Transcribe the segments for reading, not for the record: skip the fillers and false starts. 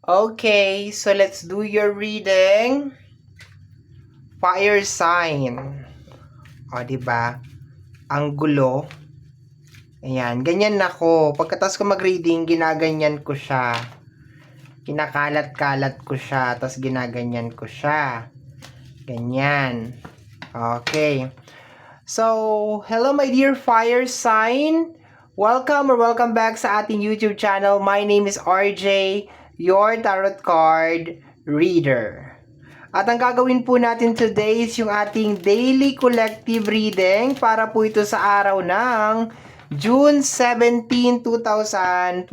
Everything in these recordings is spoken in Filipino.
Okay, so let's do your reading. Fire sign. O, diba? Ang gulo. Ayan, ganyan ako. Pagkatapos ko mag-reading, ginaganyan ko siya. Kinakalat-kalat ko siya, tapos ginaganyan ko siya. Ganyan. Okay. So, hello my dear fire sign. Welcome or welcome back sa ating YouTube channel. My name is RJ, your tarot card reader. At ang gagawin po natin today is yung ating daily collective reading para po ito sa araw ng June 17, 2026.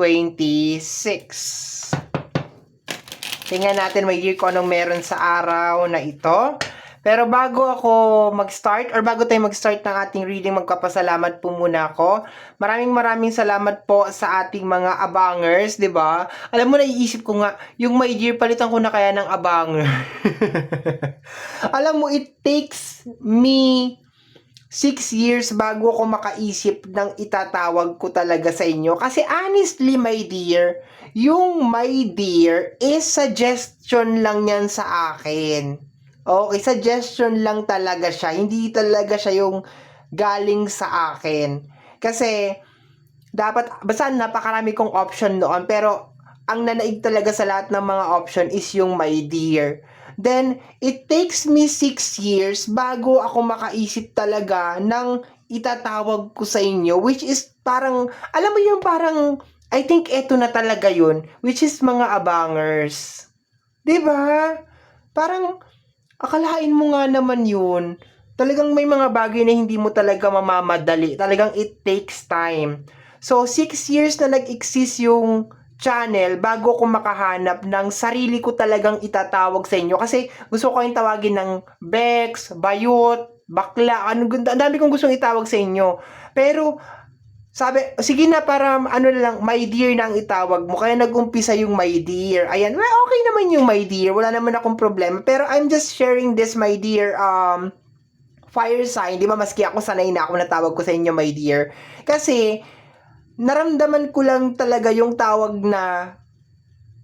Tingnan natin my dear kung anong meron sa araw na ito. Pero bago ako mag-start or bago tayo mag-start ng ating reading, magpapasalamat po muna ako. Maraming salamat po sa ating mga abangers, 'di ba? Alam mo, naiisip ko nga, yung my dear, palitan ko na kaya ng abanger. Alam mo, it takes me 6 years bago ako makaisip ng itatawag ko talaga sa inyo. Kasi honestly, my dear, yung my dear is suggestion lang yan sa akin. Okay, suggestion lang talaga siya. Hindi talaga siya yung galing sa akin. Kasi, dapat, basta napakarami kong option noon. Pero, ang nanaig talaga sa lahat ng mga option is yung my dear. Then, it takes me 6 years bago ako makaisip talaga ng itatawag ko sa inyo. Which is parang, alam mo yung parang, I think eto na talaga yun. Which is mga abangers. 'Di ba? Parang, akalain mo nga naman yun. Talagang may mga bagay na hindi mo talaga mamamadali. Talagang it takes time. So, 6 years na nag-exist yung channel bago ko makahanap ng sarili ko talagang itatawag sa inyo. Kasi gusto ko kayong tawagin ng Bex, Bayot, Bakla. Ang dami kong gustong itawag sa inyo. Pero, sabi, sige na, para ano na lang, my dear na ang itawag mo. Kaya nag-umpisa yung my dear. Ayan, well, okay naman yung my dear. Wala naman akong problema. Pero I'm just sharing this, my dear, fire sign. Di ba, maski ako sanay na ako natawag ko sa inyo, my dear. Kasi, naramdaman ko lang talaga yung tawag na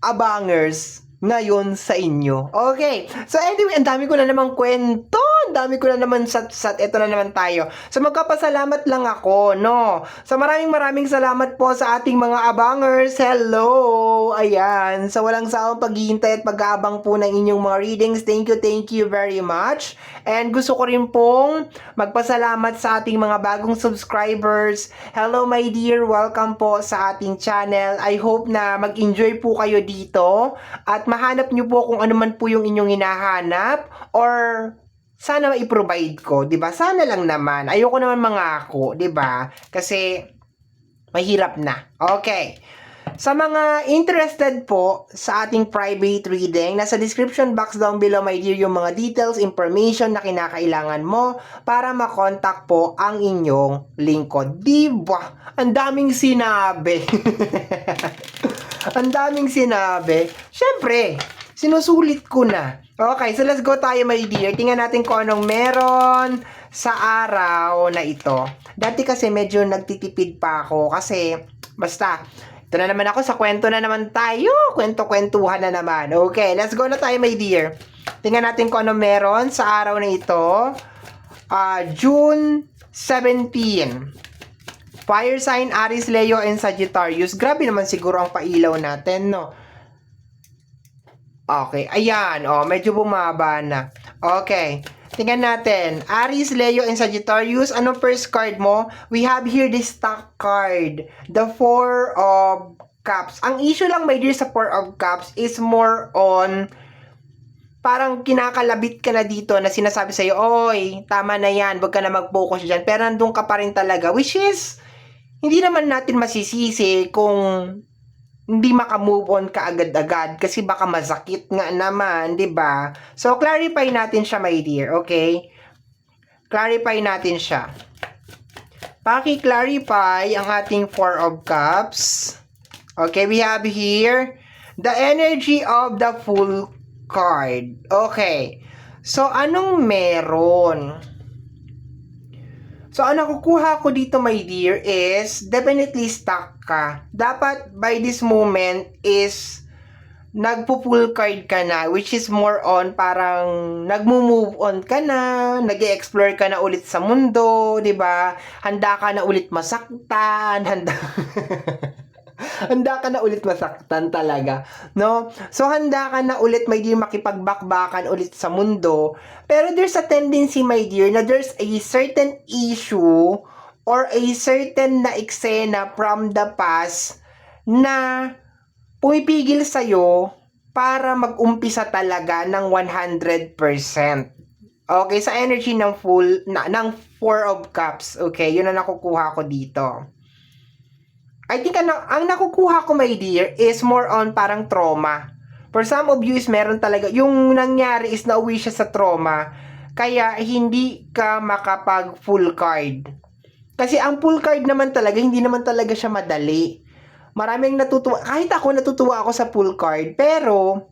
abangers ngayon sa inyo. Okay. So anyway, ang dami ko na namang kwento. Ang dami ko na naman sat-sat. Ito na naman tayo. So magpapasalamat lang ako, no? So maraming salamat po sa ating mga abangers. Hello! Ayan. So walang sawang paghihintay at pag-aabang po ng inyong mga readings. Thank you very much. And gusto ko rin pong magpasalamat sa ating mga bagong subscribers. Hello my dear, welcome po sa ating channel. I hope na mag-enjoy po kayo dito at mahanap nyo po kung ano man po yung inyong hinahanap or sana ma-provide ko, 'di ba? Sana lang naman. Ayoko naman mangako, 'di ba? Kasi mahirap na. Okay. Sa mga interested po sa ating private reading, nasa description box down below, my dear, yung mga details, information na kinakailangan mo para makontak po ang inyong lingkod. Diba? Ang daming sinabi. Ang daming sinabi. Siyempre, sinusulit ko na. Okay, so let's go tayo, my dear. Tingnan natin kung anong meron sa araw na ito. Dati kasi medyo nagtitipid pa ako kasi basta, ito na naman ako, sa kwento na naman tayo. Kwento-kwentuhan na naman. Okay, let's go na tayo, my dear. Tingnan natin kung ano meron sa araw na ito. June 17. Fire sign, Aries, Leo, and Sagittarius. Grabe naman siguro ang pailaw natin, no? Okay, ayan. Oh, medyo bumaba na. Okay. Tingnan natin. Aries, Leo, and Sagittarius. Anong first card mo? We have here the stock card. The Four of Cups. Ang issue lang, my dear, sa Four of Cups is more on parang kinakalabit ka na dito na sinasabi sa'yo, oy, tama na yan, wag ka na mag-focus dyan. Pero nandun ka pa rin talaga. Which is, hindi naman natin masisisi kung hindi maka-move on ka agad-agad kasi baka masakit nga naman, 'di ba? So clarify natin siya, my dear, okay? Clarify natin siya. Paki-clarify ang ating Four of Cups. Okay, we have here the energy of the Fool card. Okay. So anong meron? So, ang nakukuha ko dito, my dear, is definitely stuck ka. Dapat, by this moment, is nagpo-full card ka na, which is more on parang nagmo-move on ka na, nag-e-explore ka na ulit sa mundo, 'di ba? Handa ka na ulit masaktan, handa handa ka na ulit masaktan talaga, no? So handa ka na ulit, my dear, makipagbakbakan ulit sa mundo. Pero there's a tendency, my dear, na there's a certain issue or a certain na eksena from the past na pumipigil sa'yo para mag-umpisa talaga ng 100%. Okay, sa energy ng ng Four of Cups. Okay, yun ang nakukuha ko dito. I think ang nakukuha ko, my dear, is more on parang trauma. For some of you is meron talaga, yung nangyari is nauwi siya sa trauma, kaya hindi ka makapag full card. Kasi ang full card naman talaga, hindi naman talaga siya madali. Maraming natutuwa, kahit ako natutuwa ako sa full card, pero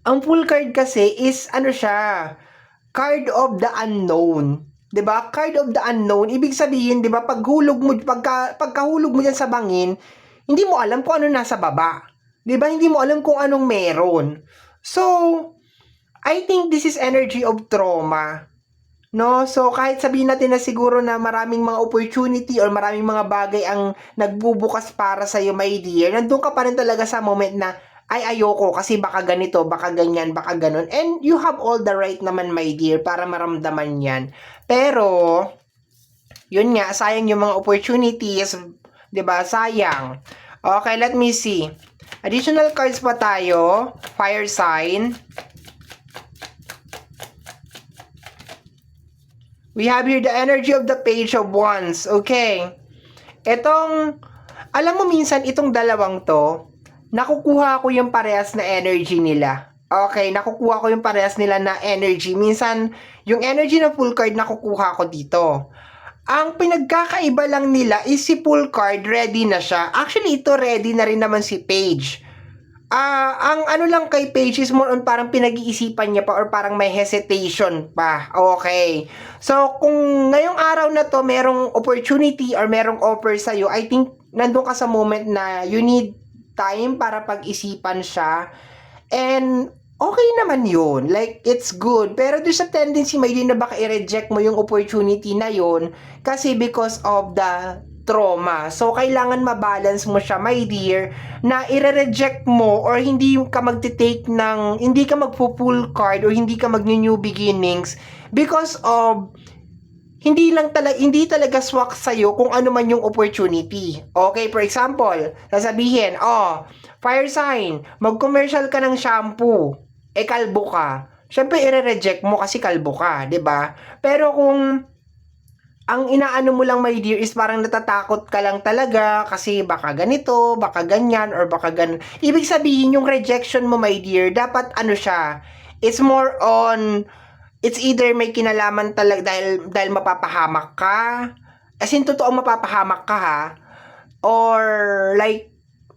ang full card kasi is ano siya, card of the unknown. 'Di ba? Card of the unknown, ibig sabihin, 'di ba, pagkahulog mo diyan sa bangin, hindi mo alam kung ano nasa baba. 'Di ba? Hindi mo alam kung anong meron. So, I think this is energy of trauma. No? So, kahit sabihin natin na siguro na maraming mga opportunity or maraming mga bagay ang nagbubukas para sa iyo, my dear, nandun ka pa rin talaga sa moment na ay ayoko kasi baka ganito, baka ganyan, baka ganon. And you have all the right naman, my dear, para maramdaman yan. Pero, yun nga, sayang yung mga opportunities, 'di ba? Sayang. Okay, let me see. Additional cards pa tayo. Fire sign. We have here the energy of the Page of Wands. Okay. Alam mo, minsan itong dalawang to, nakukuha ko yung parehas na energy nila. Okay, nakukuha ko yung parehas nila na energy. Minsan, yung energy na full card nakukuha ko dito. Ang pinagkakaiba lang nila is si full card ready na siya. Actually, ito ready na rin naman si Page. Ang ano lang kay Page is more on parang pinag-iisipan niya pa or parang may hesitation pa. Okay. So, kung ngayong araw na to merong opportunity or merong offer sa'yo, I think nandun ka sa moment na you need time para pag-isipan siya. And okay naman yun. Like, it's good. Pero there's a tendency, may din na baka i-reject mo yung opportunity na yun kasi because of the trauma. So, kailangan mabalance mo siya, my dear, na i-reject mo or hindi ka magte-take ng, hindi ka magpo-full card or hindi ka mag-new beginnings because of hindi talaga swak sa'yo kung ano man yung opportunity. Okay, for example, sasabihin, fire sign, mag-commercial ka ng shampoo, kalbo ka. Siyempre, i-reject mo kasi kalbo ka, 'di ba? Pero kung ang inaano mo lang, my dear, is parang natatakot ka lang talaga kasi baka ganito, baka ganyan, or baka ganun. Ibig sabihin, yung rejection mo, my dear, dapat ano siya, it's more on, it's either may kinalaman talaga dahil mapapahamak ka, as in totoo mapapahamak ka ha, or like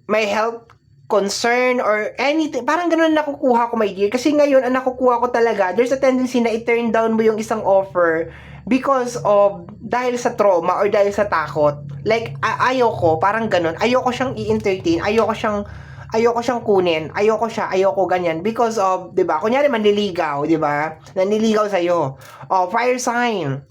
may health concern or anything, parang ganun nakukuha ko, my dear. Kasi ngayon, ang nakukuha ko talaga, there's a tendency na i-turn down mo yung isang offer because of, dahil sa trauma or dahil sa takot. Like, ayoko, parang ganun. Ayoko siyang i-entertain, ayoko siyang kunin, ayoko ganyan because of, 'di ba? Kunyari manliligaw, 'di ba? Nanliligaw sa iyo. Fire sign.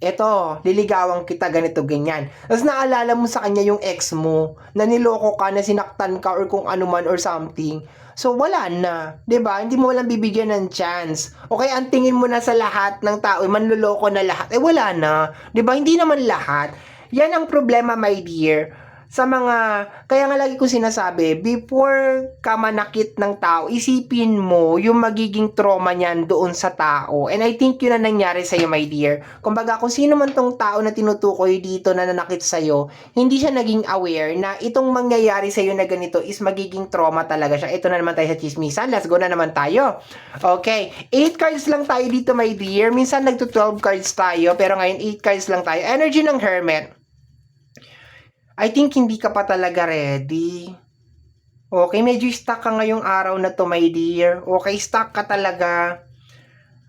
Eto, liligawan kita ganito ganyan. Tapos naalala mo sa kanya yung ex mo, na niloko ka, na sinaktan ka or kung ano man or something. So wala na, 'di ba? Hindi mo lang bibigyan ng chance. Okay, ang tingin mo na sa lahat ng tao, manloloko na lahat. Wala na, 'di ba? Hindi naman lahat. Yan ang problema, my dear. Kaya nga lagi ko sinasabi, before ka manakit ng tao, isipin mo yung magiging trauma niyan doon sa tao. And I think yun ang nangyari sa'yo, my dear. Kumbaga, kung sino man tong tao na tinutukoy dito na nanakit sa'yo, hindi siya naging aware na itong mangyayari sa'yo na ganito is magiging trauma talaga siya. Ito na naman tayo sa chismisan. Let's go na naman tayo. Okay, 8 cards lang tayo dito, my dear. Minsan nagto-12 cards tayo, pero ngayon 8 cards lang tayo. Energy ng Hermit. I think hindi ka pa talaga ready. Okay, medyo stuck ka ngayong araw na to, my dear. Okay, stuck ka talaga.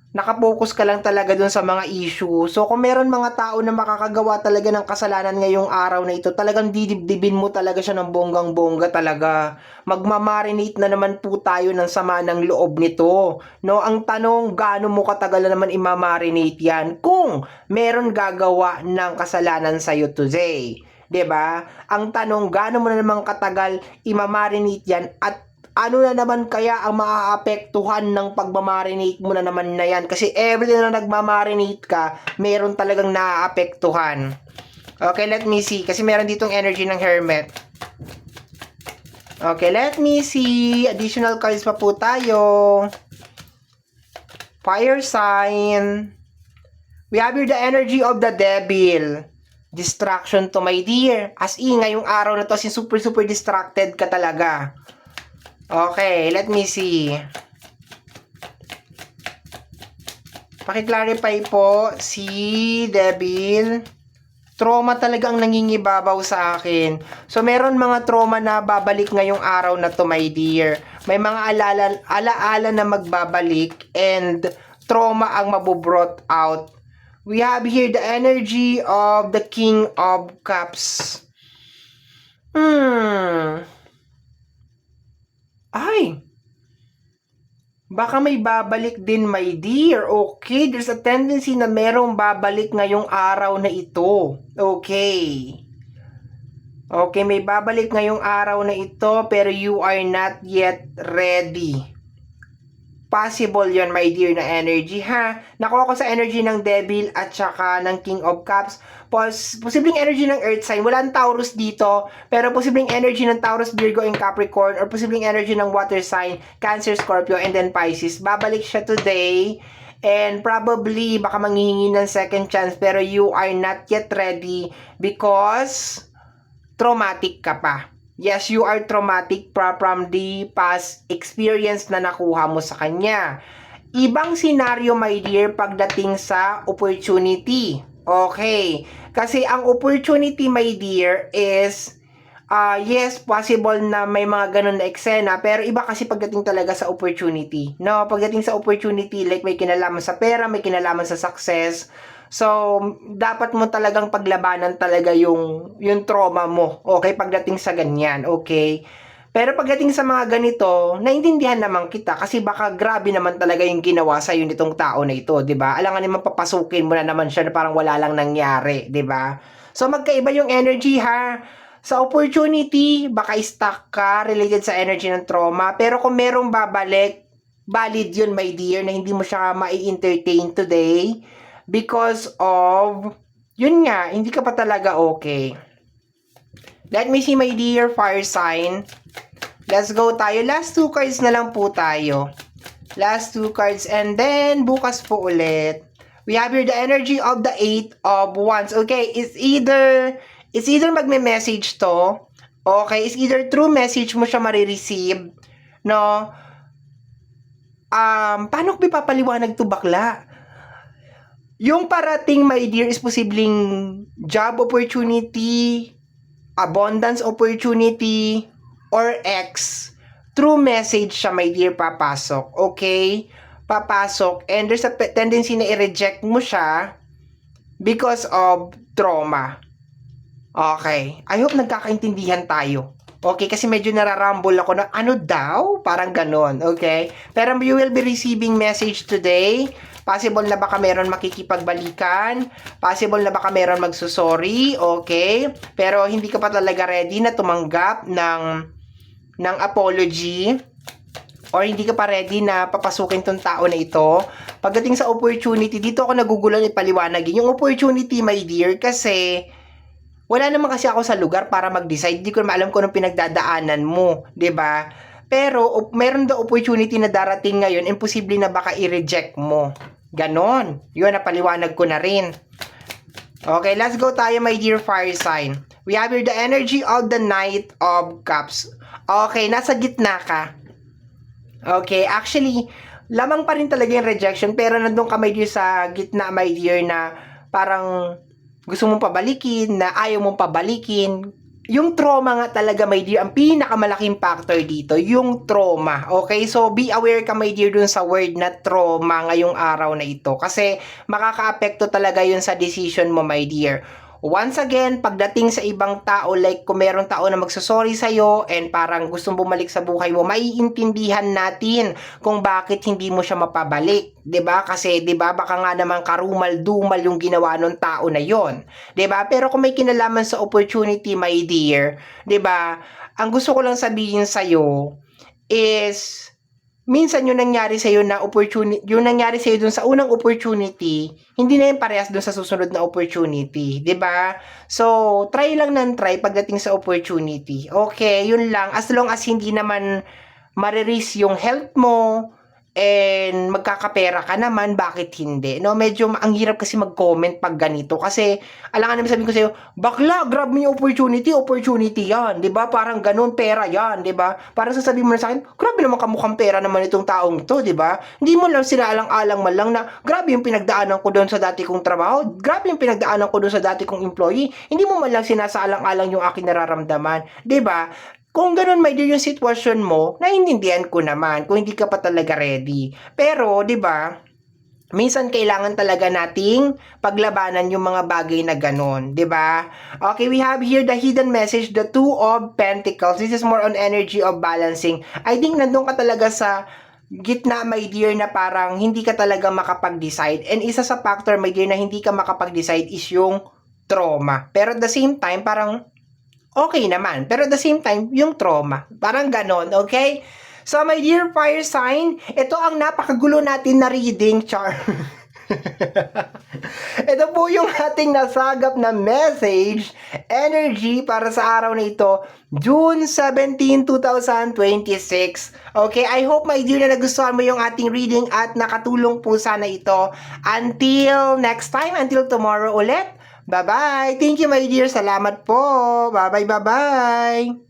nakapokus ka lang talaga dun sa mga issue. So, kung meron mga tao na makakagawa talaga ng kasalanan ngayong araw na ito, talagang didibdibin mo talaga siya ng bonggang-bongga talaga. Magmamarinate na naman po tayo ng sama ng loob nito. No, ang tanong, gaano mo katagal na naman imamarinate yan kung meron gagawa ng kasalanan sa'yo today? 'Di ba? Ang tanong, gaano mo na naman katagal imamarinate yan at ano na naman kaya ang maaapektuhan ng pagmamarinate mo na naman na yan? Kasi every na nagmamarinate ka, meron talagang naaapektuhan. Okay, let me see. Kasi meron ditong energy ng Hermit. Okay, let me see. Additional cards pa po tayo. Fire sign. We have here the energy of the devil. Distraction to, my dear. As in, ngayong araw na to, super distracted ka talaga. Okay, let me see. Paki-clarify po si Devil. Trauma talagang nangingibabaw sa akin. So, meron mga trauma na babalik ngayong araw na to, my dear. May mga alaala na magbabalik and trauma ang mabubrot out. We have here the energy of the King of Cups. Ay, baka may babalik din, my dear. Okay, there's a tendency na merong babalik ngayong araw na ito. Okay. Okay, may babalik ngayong araw na ito, pero you are not yet ready. Possible yon, my dear, na energy, ha? Nakuha ko sa energy ng Devil at saka ng King of Cups. Posibleng energy ng Earth sign. Walang Taurus dito, pero posibleng energy ng Taurus, Virgo, and Capricorn, or posibleng energy ng Water sign, Cancer, Scorpio, and then Pisces. Babalik siya today, and probably baka manghihingi ng second chance, pero you are not yet ready because traumatic ka pa. Yes, you are traumatic from the past experience na nakuha mo sa kanya. Ibang senaryo, my dear, pagdating sa opportunity. Okay. Kasi ang opportunity, my dear, is yes, possible na may mga ganun na eksena, pero iba kasi pagdating talaga sa opportunity. No, pagdating sa opportunity, like may kinalaman sa pera, may kinalaman sa success. So, dapat mo talagang paglabanan talaga yung trauma mo, okay, pagdating sa ganyan, okay? Pero pagdating sa mga ganito, naintindihan naman kita kasi baka grabe naman talaga yung ginawa sa nitong tao na ito, 'di ba? Alangan naman papasukin mo na naman siya na parang wala lang nangyari, 'di ba? So magkaiba yung energy, ha. Sa opportunity, baka stuck ka related sa energy ng trauma, pero kung merong babalik, valid yun, my dear, na hindi mo siya mai-entertain today because of, yun nga, hindi ka pa talaga okay. Let me see, my dear, fire sign. Let's go tayo. Last 2 cards na lang po tayo. Last 2 cards and then bukas po ulit. We have here the energy of the 8 of Wands. Okay, it's either magme-message to. Okay, it's either through message mo siya marireceive. No? Paano ko ipapaliwanag to, bakla? Yung parating, my dear, is posibleng job opportunity, abundance opportunity, or X. Through message siya, my dear, papasok. Okay? Papasok. And there's a tendency na i-reject mo siya because of trauma. Okay. I hope nagkakaintindihan tayo. Okay? Kasi medyo nararumble ako na ano daw? Parang ganon. Okay? Pero you will be receiving message today. Possible na baka meron makikipagbalikan. Possible na baka meron magsusorry. Okay? Pero hindi ka pa talaga ready na tumanggap ng apology. Or hindi ka pa ready na papasukin tong tao na ito. Pagdating sa opportunity, dito ako nagugulan ipaliwanagin. Yung opportunity, my dear, kasi wala naman kasi ako sa lugar para mag-decide. Hindi ko na alam kung anong pinagdadaanan mo. 'Di ba? Pero meron daw opportunity na darating ngayon, imposible na baka i-reject mo. Ganon. Yun, napaliwanag ko na rin. Okay, let's go tayo, my dear fire sign. We have here the energy of the Knight of Cups. Okay, nasa gitna ka. Okay, actually, lamang pa rin talaga yung rejection, pero nandun ka, my dear, sa gitna, my dear, na parang gusto mong pabalikin, na ayaw mong pabalikin. yung trauma nga talaga, my dear, ang pinakamalaking factor dito, yung trauma. Okay? So, be aware ka, my dear, dun sa word na trauma ngayong araw na ito. Kasi, makaka-apekto talaga yun sa decision mo, my dear. Once again, pagdating sa ibang tao, like kung meron tao na magsasorry sa'yo and parang gustong bumalik sa buhay mo, maiintindihan natin kung bakit hindi mo siya mapabalik. 'Di ba? Kasi 'di ba baka nga naman karumal-dumal yung ginawa ng tao na yon. 'Di ba? Pero kung may kinalaman sa opportunity, my dear, 'di ba? Ang gusto ko lang sabihin sa is minsan yung nangyari sa na opportunity, yung nangyari sa dun sa unang opportunity, hindi na yung parehas dun sa susunod na opportunity, 'di ba? So, try lang ng try pagdating sa opportunity. Okay, yun lang. As long as hindi naman mariris yung health mo, and magkakapera ka naman, bakit hindi? No, medyo ang hirap kasi mag-comment pag ganito kasi alangan naman sabihin ko sa'yo, bakla, grab mo yung opportunity yan, 'di ba? Parang ganun, pera yan, 'di ba? Parang sasabihin mo na sa akin, grabe naman kamukhang pera naman itong taong ito, 'di ba? Hindi mo lang sinaalang-alang man lang na grabe yung pinagdaanan ko doon sa dati kong trabaho, grabe yung pinagdaanan ko doon sa dati kong employee. Hindi mo man lang sinasaalang-alang yung aking nararamdaman, 'di ba? Kung ganun, my dear, yung sitwasyon mo, naiintindihan ko naman kung hindi ka pa talaga ready. Pero, di ba, minsan kailangan talaga nating paglabanan yung mga bagay na ganun, 'di ba? Okay, we have here the hidden message, the Two of Pentacles. This is more on energy of balancing. I think nandun ka talaga sa gitna, my dear, na parang hindi ka talaga makapag-decide. And isa sa factor, my dear, na hindi ka makapag-decide is yung trauma. Pero at the same time, parang okay naman. Pero at the same time, yung trauma. Parang ganon, okay? So, my dear fire sign, ito ang napakagulo natin na reading, char. Ito po yung ating nasagap na message, energy para sa araw na ito, June 17, 2026. Okay, I hope, my dear, na nagustuhan mo yung ating reading at nakatulong po sana ito. Until next time, until tomorrow ulit. Bye-bye. Thank you, my dear. Salamat po. Bye-bye, bye-bye.